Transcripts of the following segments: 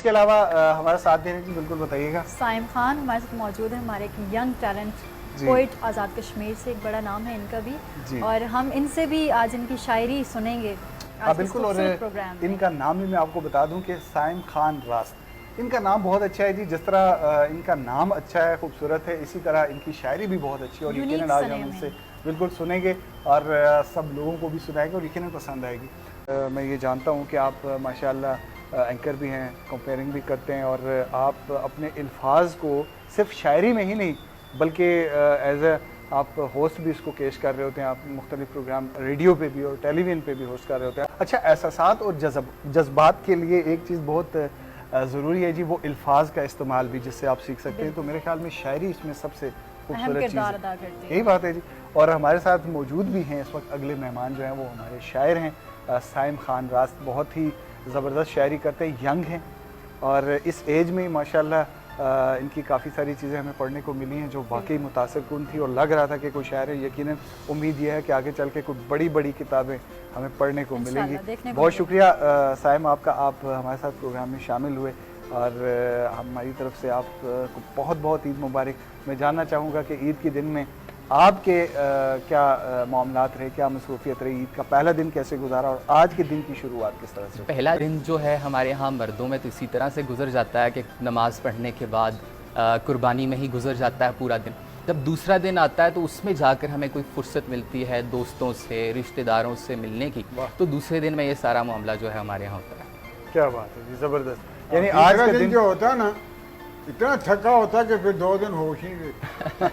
کے علاوہ ہمارا ساتھ دینے کی بالکل بتائیے گا. سائم خان ہمارے ساتھ موجود ہے، ہمارے ایک young talent poet Azad Kashmir سے، ایک بڑا نام ہے ان کا بھی، اور ہم ان سے بھی آج ان کی شاعری سنیں گے. بالکل. اور ان کا نام بھی میں آپ کو بتا دوں کہ سائم خان راست، ان کا نام بہت اچھا ہے جی. جس طرح ان کا نام اچھا ہے، خوبصورت ہے، اسی طرح ان کی شاعری بھی بہت اچھی ہے، اور یقیناً آج ہم ان سے بالکل سنیں گے اور سب لوگوں کو بھی سنائیں گے اور یقیناً پسند آئے گی. میں یہ جانتا ہوں کہ آپ ماشاءاللہ اینکر بھی ہیں، کمپیئرنگ بھی کرتے ہیں، اور آپ اپنے الفاظ کو صرف شاعری میں ہی نہیں بلکہ ایز اے آپ ہوسٹ بھی اس کو پیش کر رہے ہوتے ہیں. آپ مختلف پروگرام ریڈیو پہ بھی اور ٹیلی ویژن پہ بھی ہوسٹ کر رہے ہوتے ہیں. اچھا، احساسات اور جذبات کے لیے ایک چیز بہت ضروری ہے جی، وہ الفاظ کا استعمال بھی، جس سے آپ سیکھ سکتے ہیں. تو میرے خیال میں شاعری اس میں سب سے خوبصورت چیز ہے. یہی بات ہے جی. اور ہمارے ساتھ موجود بھی ہیں اس وقت اگلے مہمان جو ہیں، وہ ہمارے شاعر ہیں سائم خان راست. بہت ہی زبردست شاعری کرتے ہیں، ینگ ہیں، اور اس ایج میں ماشاءاللہ ان کی کافی ساری چیزیں ہمیں پڑھنے کو ملی ہیں جو واقعی متاثر کن تھی، اور لگ رہا تھا کہ کوئی شاعر ہے. یقیناً امید یہ ہے کہ آگے چل کے کوئی بڑی بڑی کتابیں ہمیں پڑھنے کو ملیں گی. بہت شکریہ سائم آپ کا، آپ ہمارے ساتھ پروگرام میں شامل ہوئے، اور ہماری طرف سے آپ کو بہت بہت عید مبارک. میں جاننا چاہوں گا کہ عید کے دن میں آپ کے کیا معاملات رہے، کیا مصروفیت رہی، عید کا پہلا دن کیسے گزارا، اور آج کے دن کی شروعات کس طرح سے؟ پہلا دن جو ہے ہمارے ہاں مردوں میں تو اسی طرح سے گزر جاتا ہے کہ نماز پڑھنے کے بعد قربانی میں ہی گزر جاتا ہے پورا دن. جب دوسرا دن آتا ہے تو اس میں جا کر ہمیں کوئی فرصت ملتی ہے دوستوں سے، رشتہ داروں سے ملنے کی. تو دوسرے دن میں یہ سارا معاملہ جو ہے ہمارے ہاں ہوتا ہے. کیا بات ہے جی، زبردست. یعنی آج کا دن جو ہوتا ہے نا، اتنا تھکا ہوتا ہے کہ پھر 2 دن ہوش ہی نہیں.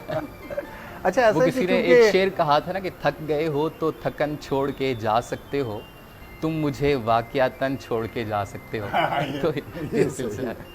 اچھا، ایسا کسی نے ایک شعر کہا تھا نا کہ تھک گئے ہو تو تھکن چھوڑ کے جا سکتے ہو، تم مجھے واقعاتاً چھوڑ کے جا سکتے ہو. تو یہ سلسلہ ہے.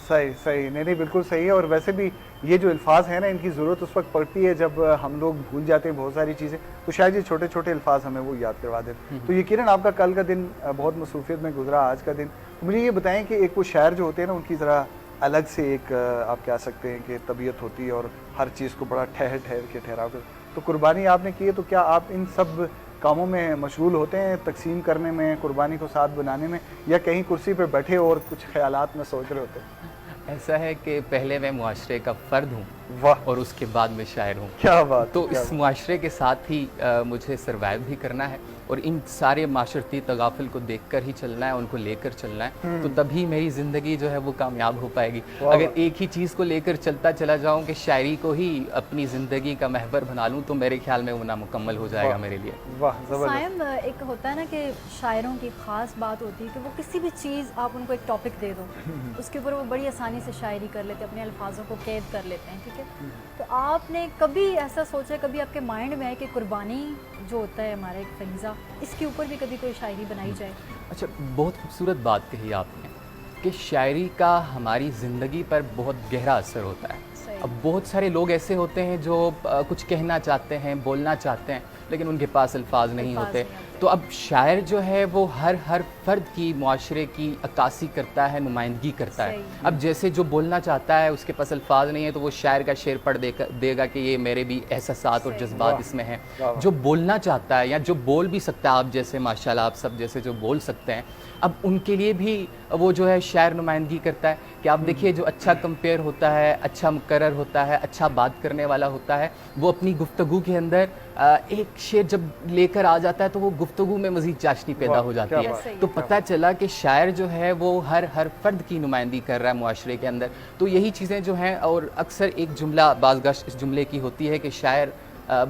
صحیح. نہیں بالکل صحیح ہے. اور ویسے بھی یہ جو الفاظ ہیں نا، ان کی ضرورت اس وقت پڑتی ہے جب ہم لوگ بھول جاتے ہیں بہت ساری چیزیں، تو شاید یہ چھوٹے چھوٹے الفاظ ہمیں وہ یاد کروا دیتے. تو یقیناً آپ کا کل کا دن بہت مصروفیت میں گزرا، آج کا دن. مجھے یہ بتائیں کہ ایک وہ شاعر جو ہوتے ہیں نا، ان کی ذرا الگ سے ایک آپ کہہ سکتے ہیں کہ طبیعت ہوتی ہے، اور ہر چیز کو بڑا ٹھہر کے ٹھہراؤ کر. تو قربانی آپ نے کی ہے، تو کیا آپ ان سب کاموں میں مشغول ہوتے ہیں، تقسیم کرنے میں، قربانی کو ساتھ بنانے میں، یا کہیں کرسی پہ بیٹھے اور کچھ خیالات میں سوچ رہے ہوتے ہیں؟ ایسا ہے کہ پہلے میں معاشرے کا فرد ہوں، اور اس کے بعد میں شاعر ہوں. کیا بات. تو اس معاشرے کے ساتھ ہی مجھے سروائیو بھی کرنا ہے، اور ان سارے معاشرتی تغافل کو دیکھ کر ہی چلنا ہے، ان کو لے کر چلنا ہے. تو تبھی میری زندگی جو ہے وہ کامیاب ہو پائے گی. اگر ایک ہی چیز کو لے کر چلتا چلا جاؤں کہ شاعری کو ہی اپنی زندگی کا محور بنا لوں، تو میرے خیال میں وہ نامکمل ہو جائے گا میرے لیے. سائم، ایک ہوتا ہے نا کہ شاعروں کی خاص بات ہوتی ہے کہ وہ کسی بھی چیز، آپ ان کو ایک ٹاپک دے دو، اس کے اوپر وہ بڑی آسانی سے شاعری کر لیتے ہیں، اپنے الفاظوں کو قید کر لیتے ہیں. ٹھیک ہے. تو آپ نے کبھی ایسا سوچا، کبھی آپ کے مائنڈ میں ہے کہ قربانی جو ہوتا ہے ہمارا ایک فریضہ، اس کے اوپر بھی کبھی کوئی شاعری بنائی جائے؟ اچھا، بہت خوبصورت بات کہی آپ نے کہ شاعری کا ہماری زندگی پر بہت گہرا اثر ہوتا ہے. اب بہت سارے لوگ ایسے ہوتے ہیں جو کچھ کہنا چاہتے ہیں، بولنا چاہتے ہیں، لیکن ان کے پاس الفاظ نہیں ہوتے. تو اب شاعر جو ہے وہ ہر فرد کی، معاشرے کی عکاسی کرتا ہے، نمائندگی کرتا ہے. اب جیسے جو بولنا چاہتا ہے اس کے پاس الفاظ نہیں ہے، تو وہ شاعر کا شعر پڑھ دے گا کہ یہ میرے بھی احساسات اور جذبات اس میں ہیں. جو بولنا چاہتا ہے یا جو بول بھی سکتا ہے، آپ جیسے ماشاءاللہ آپ سب جیسے جو بول سکتے ہیں، اب ان کے لیے بھی وہ جو ہے شاعر نمائندگی کرتا ہے. کہ آپ دیکھیے، جو اچھا کمپیئر ہوتا ہے، اچھا مقرر ہوتا ہے، اچھا بات کرنے والا ہوتا ہے، وہ اپنی گفتگو کے اندر ایک شعر جب لے کر آ جاتا ہے تو وہ گفتگو میں مزید چاشنی پیدا ہو جاتی ہے. تو پتہ چلا کہ شاعر جو ہے وہ ہر فرد کی نمائندگی کر رہا ہے معاشرے کے اندر. تو یہی چیزیں جو ہیں، اور اکثر ایک جملہ بعض گاہ اس جملے کی ہوتی ہے کہ شاعر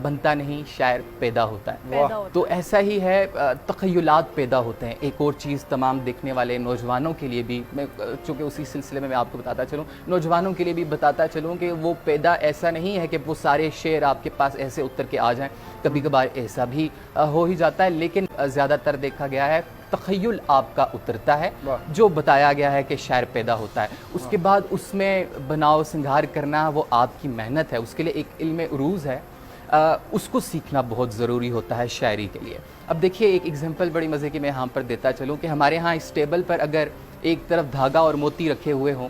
بنتا نہیں، شاعر پیدا ہوتا ہے. تو ایسا ہی ہے، تخیلات پیدا ہوتے ہیں. ایک اور چیز تمام دیکھنے والے نوجوانوں کے لیے بھی، میں چونکہ اسی سلسلے میں آپ کو بتاتا چلوں، نوجوانوں کے لیے بھی بتاتا چلوں کہ وہ پیدا ایسا نہیں ہے کہ وہ سارے شعر آپ کے پاس ایسے اتر کے آ جائیں. کبھی کبھار ایسا بھی ہو ہی جاتا ہے، لیکن زیادہ تر دیکھا گیا ہے تخیل آپ کا اترتا ہے، جو بتایا گیا ہے کہ شاعر پیدا ہوتا ہے. اس کے بعد اس میں بناؤ سنگھار کرنا وہ آپ کی محنت ہے، اس کے لیے ایک علم عروض ہے، اس کو سیکھنا بہت ضروری ہوتا ہے شاعری کے لیے. اب دیکھیے، ایک ایگزامپل بڑی مزے کی میں یہاں پر دیتا چلوں کہ ہمارے ہاں اس ٹیبل پر اگر ایک طرف دھاگا اور موتی رکھے ہوئے ہوں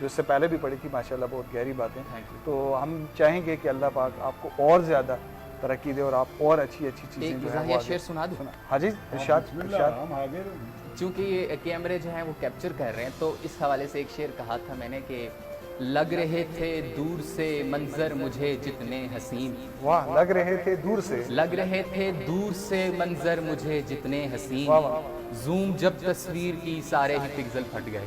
جو اس سے پہلے بھی پڑھی تھی ماشاءاللہ بہت گہری باتیں. Thank you. تو ہم چاہیں گے کہ اللہ پاک آپ کو اور زیادہ ترقی دے اور آپ اور اچھی اچھی چیزیں ایک جو ہے مزاحیہ شعر سنا دوں؟ ہاں جی ارشاد بسم اللہ، ارشاد. ہم حاضر ہیں. چونکہ یہ کیمرے جو ہیں وہ کیپچر کر رہے ہیں تو اس حوالے سے ایک شعر کہا تھا میں نے کہ لگ رہے تھے دور سے منظر مجھے جتنے حسین، واہ لگ رہے تھے دور سے لگ رہے تھے دور سے منظر مجھے جتنے حسین، واہ واہ. زوم جب تصویر کی سارے ہی پکسل پھٹ گئے.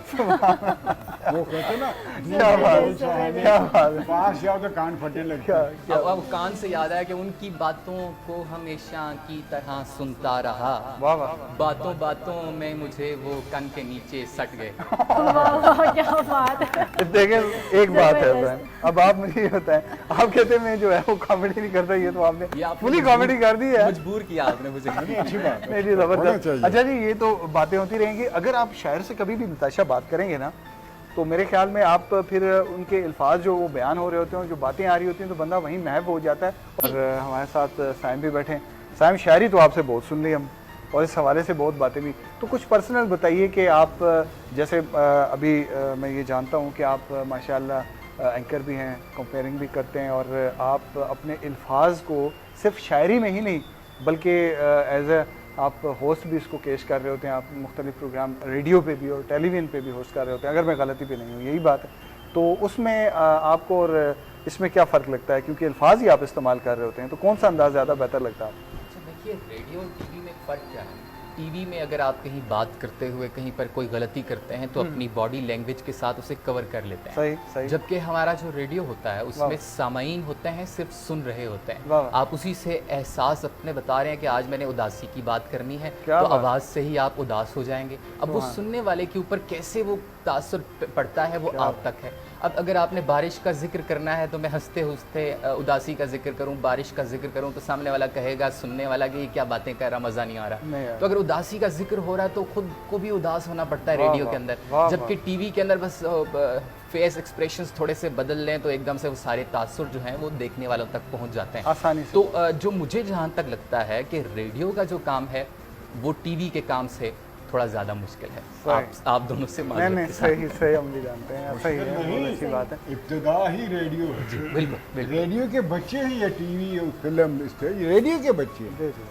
وہ کہتے نا کیا بات ہے کیا بات ہے پاس جاؤ تو کان پھٹنے لگتے کیا ہیں. کیا اب کان سے یاد آیا کہ ان کی باتوں کو ہمیشہ کی طرح سنتا رہا، واہ واہ. باتوں باتوں میں مجھے وہ کن کے نیچے سٹ گئے. کیا بات ہے. دیکھیں ایک بات ہے بہن، اب آپ مجھے یہ بتائیں، آپ کہتے ہیں میں جو ہے وہ کامیڈی نہیں کرتا، یہ تو آپ نے یہ آپ نے فلی کامیڈی کر دی ہے. مجبور کیا آپ نے مجھے. نہیں، اچھی بات نہیں ہے. جی ہونا زبردست. چاہیے. اچھا جی یہ تو باتیں ہوتی رہیں گی. اگر آپ شاعر سے کبھی بھی نتاشا بات کریں گے نا تو میرے خیال میں آپ پھر ان کے الفاظ جو وہ بیان ہو رہے ہوتے ہیں جو باتیں آ رہی ہوتی ہیں تو بندہ وہیں محو ہو جاتا ہے. اور ہمارے ساتھ سائم بھی بیٹھے ہیں. سائم شاعری تو آپ سے بہت سن لی ہم اور اس حوالے سے بہت باتیں بھی، تو کچھ پرسنل بتائیے کہ آپ جیسے ابھی میں یہ جانتا ہوں کہ آپ ماشاءاللہ اینکر بھی ہیں، کمپیئرنگ بھی کرتے ہیں اور آپ اپنے الفاظ کو صرف شاعری میں ہی نہیں بلکہ ایز اے آپ ہوسٹ بھی اس کو پیش کر رہے ہوتے ہیں. آپ مختلف پروگرام ریڈیو پہ بھی اور ٹیلی ویژن پہ بھی ہوسٹ کر رہے ہوتے ہیں اگر میں غلطی پہ نہیں ہوں، یہی بات ہے. تو اس میں آپ کو اور اس میں کیا فرق لگتا ہے کیونکہ الفاظ ہی آپ استعمال کر رہے ہوتے ہیں، تو کون سا انداز زیادہ بہتر لگتا ہے آپ کو؟ اچھا دیکھیے ریڈیو اور ٹی وی میں فرق کیا ہے. ٹی وی میں اگر آپ کہیں بات کرتے ہوئے کہیں پر کوئی غلطی کرتے ہیں تو اپنی باڈی لینگویج کے ساتھ اسے کور کر لیتے ہیں. صحیح صحیح. جبکہ ہمارا جو ریڈیو ہوتا ہے اس میں سامعین ہوتے ہیں صرف سن رہے ہوتے ہیں. واہ. آپ اسی سے احساس اپنے بتا رہے ہیں کہ آج میں نے اداسی کی بات کرنی ہے کیا تو بات. آواز سے ہی آپ اداس ہو جائیں گے. اب وہ سننے والے کے اوپر کیسے وہ تاثر پڑتا ہے وہ آپ تک ہے. اب اگر آپ نے بارش کا ذکر کرنا ہے تو میں ہنستے ہنستے اداسی کا ذکر کروں، بارش کا ذکر کروں تو سامنے والا کہے گا، سننے والا کہ یہ کیا باتیں کر رہا، مزہ نہیں آ رہا. تو اگر اداسی کا ذکر ہو رہا ہے تو خود کو بھی اداس ہونا پڑتا ہے ریڈیو کے اندر. جبکہ ٹی وی کے اندر بس فیس ایکسپریشنز تھوڑے سے بدل لیں تو ایک دم سے وہ سارے تاثر جو ہیں وہ دیکھنے والوں تک پہنچ جاتے ہیں آسانی سے. تو جو مجھے جہاں تک لگتا ہے کہ ریڈیو کا جو کام ہے وہ ٹی وی کے کام سے تھوڑا زیادہ مشکل ہے. آپ دونوں سے نہیں نہیں صحیح صحیح ہم بھی جانتے ہیں، صحیح ہے، بہت اچھی بات ہے. ابتدا ہی ریڈیو ہے. بالکل بالکل. ریڈیو کے بچے ہیں یا ٹی وی یا فلم اس پہ، یہ ریڈیو کے بچے ہیں. جی جی.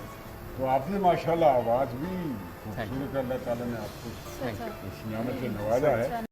تو آپ نے ماشاءاللہ آواز بھی خوبصورت، اللہ تعالیٰ نے آپ کو اس نعمت سے نوازا ہے.